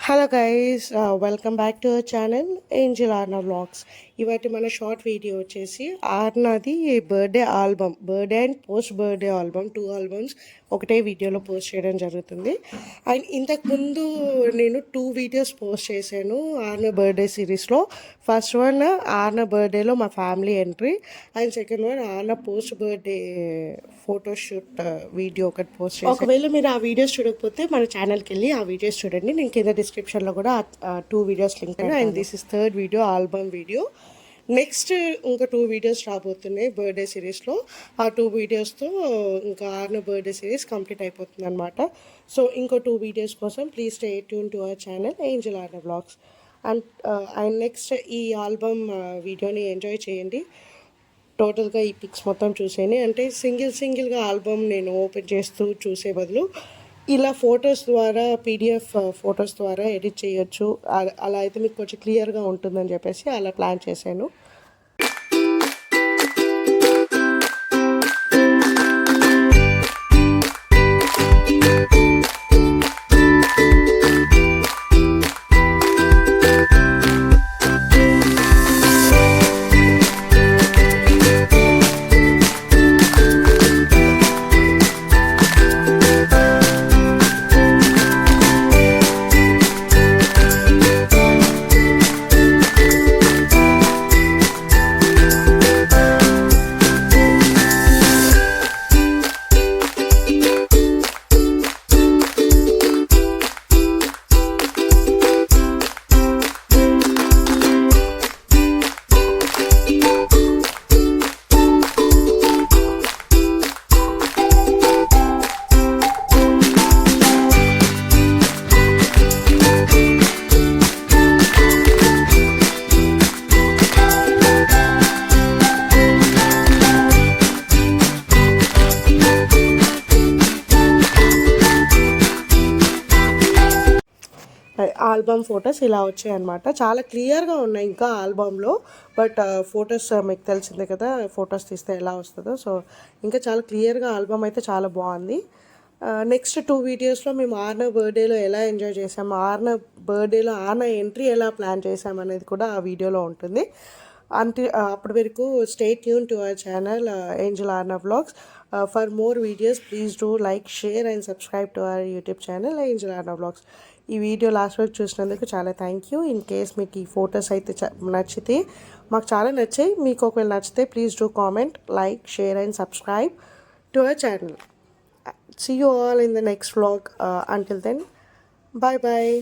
Hello guys, welcome back to our channel angel Aarna vlogs. ఇవాటి మన short video వచ్చేసి ఆర్నాది birthday album, birthday and post birthday album, 2 albums ఒకటే వీడియోలో post చేయడం జరుగుతుంది. అండ్ ఇంతకుముందు నేను 2 వీడియోస్ పోస్ట్ చేశాను ఆర్నా బర్త్డే సిరీస్లో. ఫస్ట్ వన్ ఆర్నా బర్త్డేలో మా family entry, and second one ఆర్నా post birthday photoshoot video ఒకటి పోస్ట్ చేశాను. ఒకవేళ మీరు ఆ వీడియోస్ చూడకపోతే మన ఛానల్కి వెళ్ళి ఆ వీడియోస్ చూడండి. నేను కింద డిస్క్రిప్షన్లో కూడా 2 videos link and this is third video, album video. Next ఇంకా 2 వీడియోస్ రాబోతున్నాయి బర్త్డే సిరీస్లో. ఆ 2 వీడియోస్తో ఇంకా ఆర్న బర్త్డే సిరీస్ కంప్లీట్ అయిపోతుంది అనమాట. సో ఇంకో 2 వీడియోస్ కోసం please stay tune to our channel angel Aarna vlogs. And next ఈ ఆల్బమ్ వీడియోని ఎంజాయ్ చేయండి. టోటల్గా ఈ పిక్స్ మొత్తం చూసేయండి. అంటే సింగిల్గా ఆల్బమ్ నేను ఓపెన్ చేస్తూ చూసే బదులు ఇలా ఫొటోస్ ద్వారా, పీడిఎఫ్ ఫొటోస్ ద్వారా ఎడిట్ చేయొచ్చు. అలా అయితే మీకు కొంచెం క్లియర్గా ఉంటుందని చెప్పేసి అలా ప్లాన్ చేశాను. ఆల్బమ్ ఫొటోస్ ఇలా వచ్చాయన్నమాట. చాలా క్లియర్గా ఉన్నాయి ఇంకా ఆల్బమ్లో. బట్ ఫొటోస్ మీకు తెలిసిందే కదా, ఫొటోస్ తీస్తే ఎలా వస్తుందో. సో ఇంకా చాలా క్లియర్గా ఆల్బమ్ అయితే చాలా బాగుంది. నెక్స్ట్ 2 వీడియోస్లో మేము ఆర్న బర్త్డేలో ఎలా ఎంజాయ్ చేసాము, ఆర్న బర్త్డేలో ఆర్న ఎంట్రీ ఎలా ప్లాన్ చేసాము అనేది కూడా ఆ వీడియోలో ఉంటుంది. అప్పటి వరకు stay tune to our channel angel Aarna vlogs. For more videos please do like, share and subscribe to our YouTube channel angel Aarna vlogs. ఈ వీడియో లాస్ట్ వరకు చూసినందుకు చాలా థ్యాంక్ యూ. ఇన్ కేస్ మీకు ఈ ఫొటోస్ అయితే నచ్చితే, మాకు చాలా నచ్చాయి, మీకు ఒకవేళ నచ్చితే please do comment, like, share and subscribe to our channel. See you all in the next vlog. Until then, bye bye.